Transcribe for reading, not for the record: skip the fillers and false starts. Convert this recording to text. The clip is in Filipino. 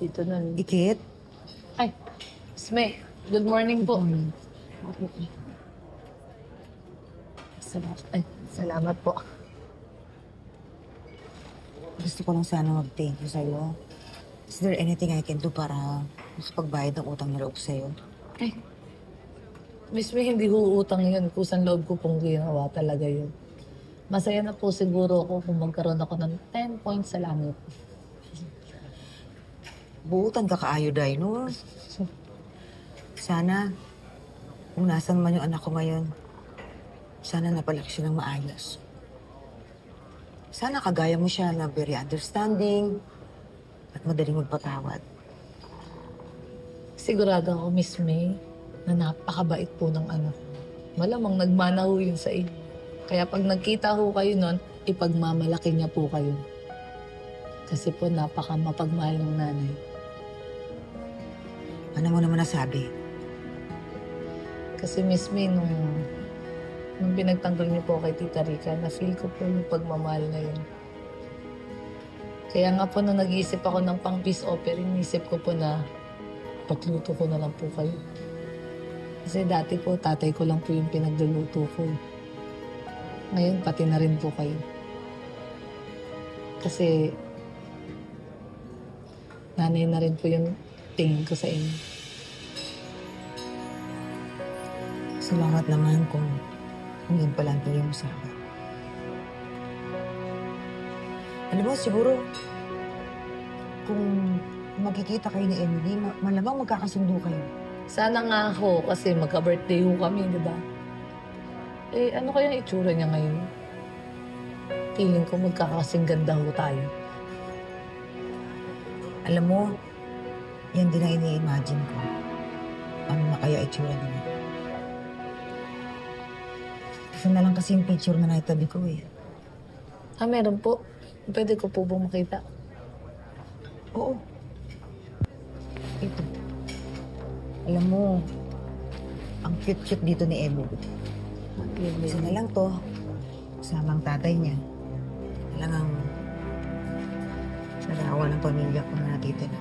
Dito na. Ikit? Ay, Sme, good morning po. Salamat po. Gusto ko lang sana mag-thank you sa'yo. Is there anything I can do para makapagbayad ng utang na loob sa'yo? Ay, Miss May, hindi huutang yun. Kusang loob ko pong ginawa talaga yun. Masaya na po siguro ako kung magkaroon ako ng 10 points sa langit. Buutan ka kaayoday, no? Sana, kung nasan man yung anak ko ngayon, sana napalaki siya ng maayos. Sana kagaya mo siya na very understanding at madaling magpatawad. Sigurado ako, Miss May, na napakabait po ng anak. Malamang nagmana ho yun sa inyo. Kaya pag nagkita ho kayo nun, ipagmamalaki niya po kayo. Kasi po napaka mapagmahal ng nanay. Ano mo naman nasabi? Kasi Miss May, nung pinagtanggol niyo po kay Tita Rica, na-feel ko po yung pagmamahal na yun. Kaya nga po nung nag-iisip ako ng pang peace offering, inisip ko po na pagluto ko na lang po kayo. Kasi dati po, tatay ko lang po yung pinagluluto ko. Ngayon, pati na rin po kayo. Kasi nanay na rin po yung tingin ko sa inyo. Salamat naman kung yun pala ang tingin mo sa akin. Alam mo, siguro, kung magkikita kayo ni Emily, malamang magkakasundo kayo. Sana nga ho, kasi magka-birthday ho kami, di ba? Eh, ano kaya ang itsura niya ngayon? Feeling ko magkakasing ganda ho tayo. Alam mo, yan din ang ini-imagine ko. Ano na kaya itsura niya? Isa na lang kasi yung picture na naitabi ko eh. Ah, meron po. Pwede ko po bang makita? Oo. Ito. Alam mo, ang cute-cute dito ni Emily. Isa na lang to. Kasama ang tatay niya. Talagang nag-aawa ng pamilya ko na natitira.